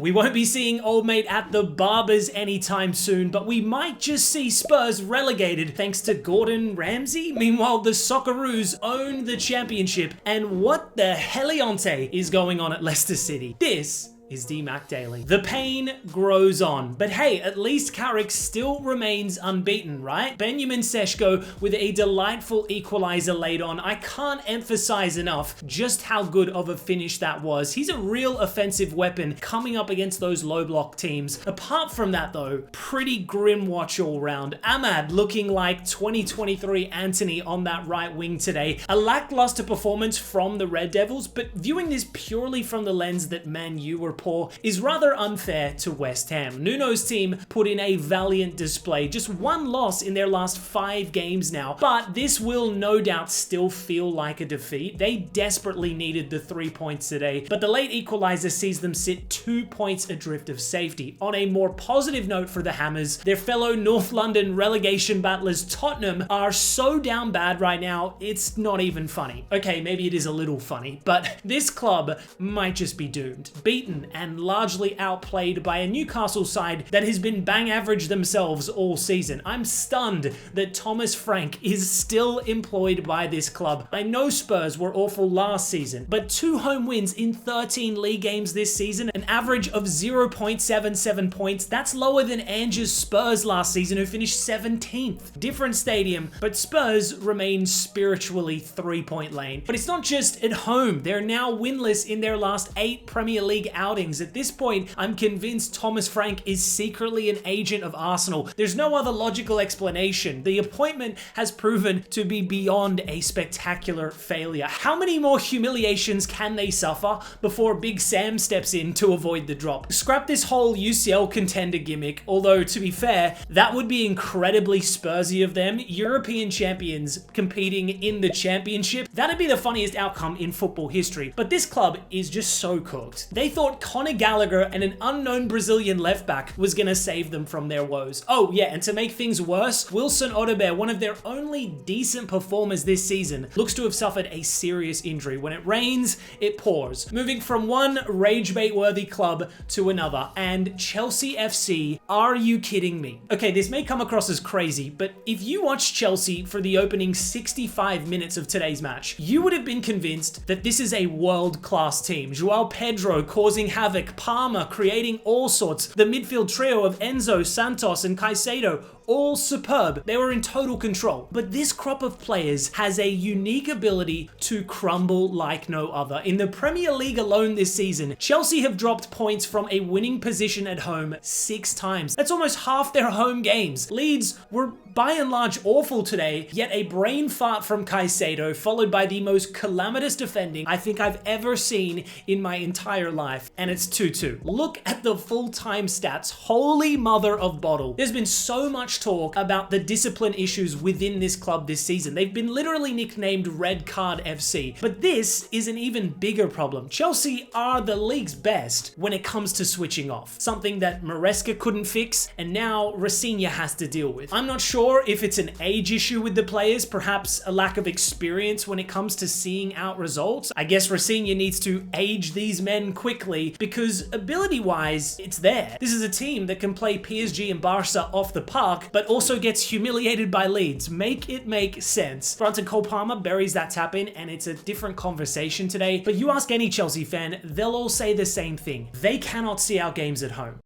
We won't be seeing old mate at the barbers anytime soon, but we might just see Spurs relegated thanks to Gordon Ramsay. Meanwhile, the Socceroos own the championship, and what the heliante is going on at Leicester City? This is DMAC Daily. The pain grows on, but hey, at least Carrick still remains unbeaten, right? Benjamin Seschko with a delightful equalizer laid on. I can't emphasize enough just how good of a finish that was. He's a real offensive weapon coming up against those low block teams. Apart from that though, pretty grim watch all round. Ahmad looking like 2023 Anthony on that right wing today. A lackluster performance from the Red Devils, but viewing this purely from the lens that Man U were poor is rather unfair to West Ham. Nuno's team put in a valiant display, just one loss in their last 5 games now, but this will no doubt still feel like a defeat. They desperately needed the 3 points today, but the late equalizer sees them sit 2 points adrift of safety. On a more positive note for the Hammers, their fellow North London relegation battlers Tottenham are so down bad right now, it's not even funny. Okay, maybe it is a little funny, but this club might just be doomed. Beaten and largely outplayed by a Newcastle side that has been bang average themselves all season. I'm stunned that Thomas Frank is still employed by this club. I know Spurs were awful last season, but 2 home wins in 13 league games this season, an average of 0.77 points. That's lower than Ange's Spurs last season, who finished 17th. Different stadium, but Spurs remain spiritually 3-point lane. But it's not just at home. They're now winless in their last 8 Premier League outings. At this point, I'm convinced Thomas Frank is secretly an agent of Arsenal. There's no other logical explanation. The appointment has proven to be beyond a spectacular failure. How many more humiliations can they suffer before Big Sam steps in to avoid the drop? Scrap this whole UCL contender gimmick, although to be fair, that would be incredibly Spursy of them. European champions competing in the championship, that'd be the funniest outcome in football history. But this club is just so cooked. They thought Conor Gallagher and an unknown Brazilian left back was gonna save them from their woes. Oh yeah, and to make things worse, Wilson Odobert, one of their only decent performers this season, looks to have suffered a serious injury. When it rains, it pours. Moving from one rage bait worthy club to another, and Chelsea FC, are you kidding me? Okay, this may come across as crazy, but if you watched Chelsea for the opening 65 minutes of today's match, you would have been convinced that this is a world-class team. Joao Pedro causing havoc, Palmer creating all sorts, the midfield trio of Enzo, Santos, and Caicedo, all superb. They were in total control. But this crop of players has a unique ability to crumble like no other. In the Premier League alone this season, Chelsea have dropped points from a winning position at home 6 times. That's almost half their home games. Leeds were by and large awful today, yet a brain fart from Caicedo, followed by the most calamitous defending I think I've ever seen in my entire life, and it's 2-2. Look at the full-time stats. Holy mother of bottle. There's been so much talk about the discipline issues within this club this season. They've been literally nicknamed Red Card FC, but this is an even bigger problem. Chelsea are the league's best when it comes to switching off, something that Maresca couldn't fix, and now Rafinha has to deal with. I'm not sure if it's an age issue with the players, perhaps a lack of experience when it comes to seeing out results. I guess Rafinha needs to age these men quickly because ability-wise, it's there. This is a team that can play PSG and Barca off the park, but also gets humiliated by Leeds. Make it make sense. Granted, Cole Palmer buries that tap in, and it's a different conversation today, but you ask any Chelsea fan, they'll all say the same thing. They cannot see our games at home.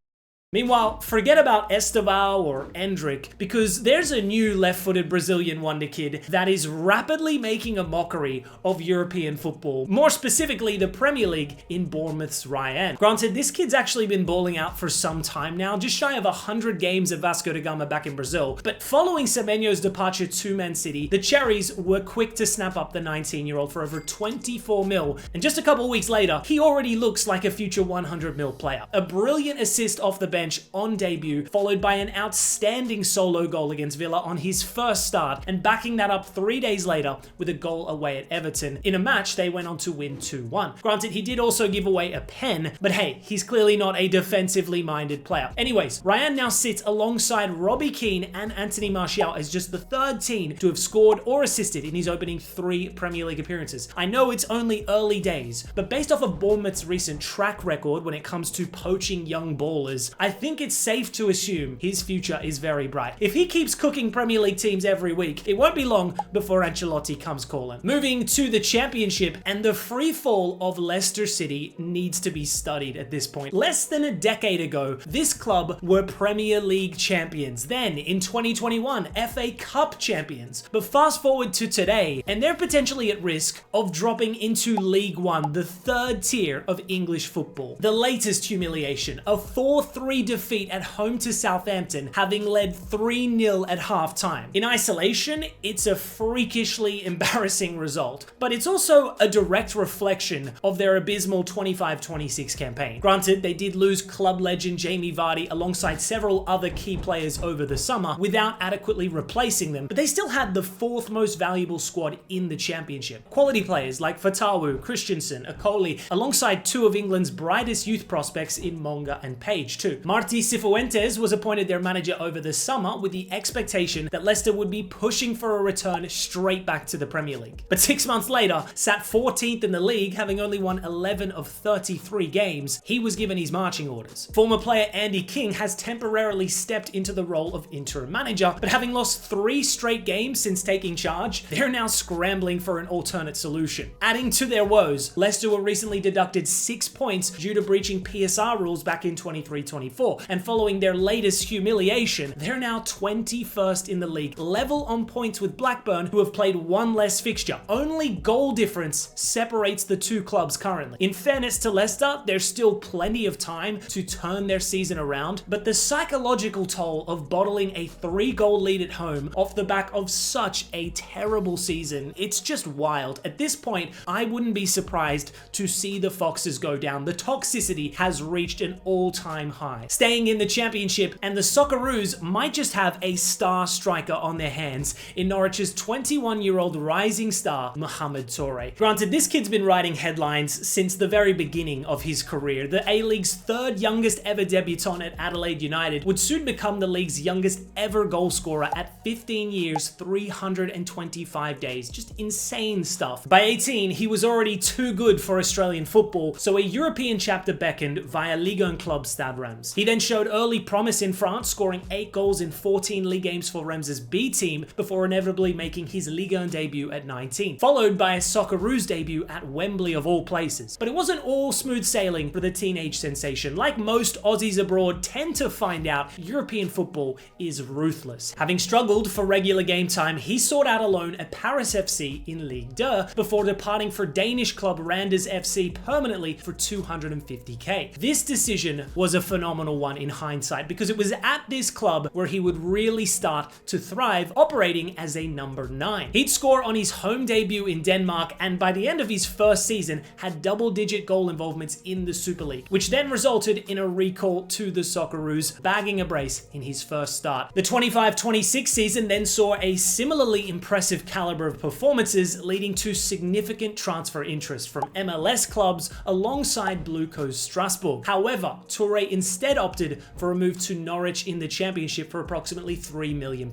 Meanwhile, forget about Esteval or Endrick, because there's a new left-footed Brazilian wonder kid that is rapidly making a mockery of European football, more specifically the Premier League in Bournemouth's Rayan. Granted, this kid's actually been balling out for some time now, just shy of 100 games at Vasco da Gama back in Brazil, but following Semenyo's departure to Man City, the Cherries were quick to snap up the 19-year-old for over 24 mil, and just a couple weeks later, he already looks like a future 100 mil player. A brilliant assist off the bench bench on debut, followed by an outstanding solo goal against Villa on his first start, and backing that up 3 days later with a goal away at Everton in a match they went on to win 2-1. Granted, he did also give away a pen, but hey, he's clearly not a defensively minded player. Anyways, Rayan now sits alongside Robbie Keane and Anthony Martial as just the third team to have scored or assisted in his opening 3 Premier League appearances. I know it's only early days, but based off of Bournemouth's recent track record when it comes to poaching young ballers, I think it's safe to assume his future is very bright. If he keeps cooking Premier League teams every week, it won't be long before Ancelotti comes calling. Moving to the Championship, and the free fall of Leicester City needs to be studied at this point. Less than a decade ago, this club were Premier League champions. Then, in 2021, FA Cup champions. But fast forward to today, and they're potentially at risk of dropping into League One, the third tier of English football. The latest humiliation, a 4-3 defeat at home to Southampton, having led 3-0 at halftime. In isolation, it's a freakishly embarrassing result, but it's also a direct reflection of their abysmal 25-26 campaign. Granted, they did lose club legend Jamie Vardy alongside several other key players over the summer without adequately replacing them, but they still had the 4th most valuable squad in the Championship. Quality players like Fatawu, Christensen, Akoli, alongside 2 of England's brightest youth prospects in Monga and Page too. Marti Cifuentes was appointed their manager over the summer with the expectation that Leicester would be pushing for a return straight back to the Premier League. But 6 months later, sat 14th in the league, having only won 11 of 33 games, he was given his marching orders. Former player Andy King has temporarily stepped into the role of interim manager, but having lost 3 straight games since taking charge, they're now scrambling for an alternate solution. Adding to their woes, Leicester were recently deducted 6 points due to breaching PSR rules back in 23-24, and following their latest humiliation, they're now 21st in the league, level on points with Blackburn, who have played 1 less fixture. Only goal difference separates the 2 clubs currently. In fairness to Leicester, there's still plenty of time to turn their season around, but the psychological toll of bottling a 3-goal lead at home off the back of such a terrible season, it's just wild. At this point, I wouldn't be surprised to see the Foxes go down. The toxicity has reached an all-time high. Staying in the Championship, and the Socceroos might just have a star striker on their hands in Norwich's 21-year-old rising star, Mohamed Toure. Granted, this kid's been writing headlines since the very beginning of his career. The A-League's 3rd youngest ever debutant at Adelaide United would soon become the league's youngest ever goal scorer at 15 years, 325 days. Just insane stuff. By 18, he was already too good for Australian football, so a European chapter beckoned via Ligue 1 club Stade Reims. He then showed early promise in France, scoring 8 goals in 14 league games for Reims' B team before inevitably making his Ligue 1 debut at 19, followed by a Socceroos debut at Wembley of all places. But it wasn't all smooth sailing for the teenage sensation. Like most Aussies abroad tend to find out, European football is ruthless. Having struggled for regular game time, he sought out a loan at Paris FC in Ligue 2 before departing for Danish club Randers FC permanently for 250k. This decision was a phenomenal one in hindsight, because it was at this club where he would really start to thrive, operating as a number 9. He'd score on his home debut in Denmark, and by the end of his first season had double-digit goal involvements in the Super League, which then resulted in a recall to the Socceroos, bagging a brace in his first start. The 25-26 season then saw a similarly impressive caliber of performances, leading to significant transfer interest from MLS clubs alongside Blue Coast Strasbourg. However, Toure instead opted for a move to Norwich in the Championship for approximately £3 million.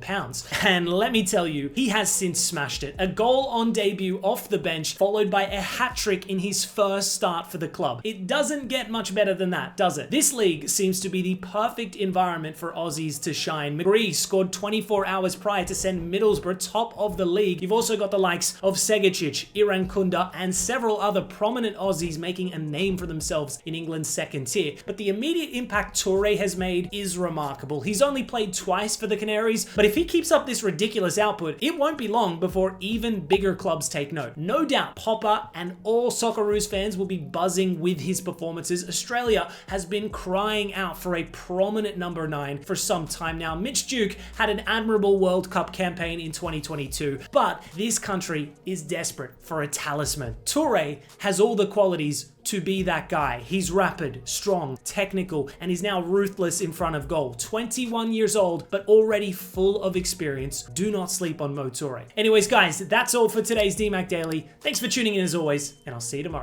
And let me tell you, he has since smashed it. A goal on debut off the bench, followed by a hat-trick in his first start for the club. It doesn't get much better than that, does it? This league seems to be the perfect environment for Aussies to shine. McGree scored 24 hours prior to send Middlesbrough top of the league. You've also got the likes of Segicic, Irankunda, and several other prominent Aussies making a name for themselves in England's second tier. But the immediate impact Toure has made is remarkable. He's only played twice for the Canaries, but if he keeps up this ridiculous output, it won't be long before even bigger clubs take note. No doubt Popper and all Socceroos fans will be buzzing with his performances. Australia has been crying out for a prominent number 9 for some time now. Mitch Duke had an admirable World Cup campaign in 2022, but this country is desperate for a talisman. Toure has all the qualities to be that guy. He's rapid, strong, technical, and he's now ruthless in front of goal. 21 years old, but already full of experience. Do not sleep on Mo Toure. Anyways, guys, that's all for today's DMAC Daily. Thanks for tuning in as always, and I'll see you tomorrow.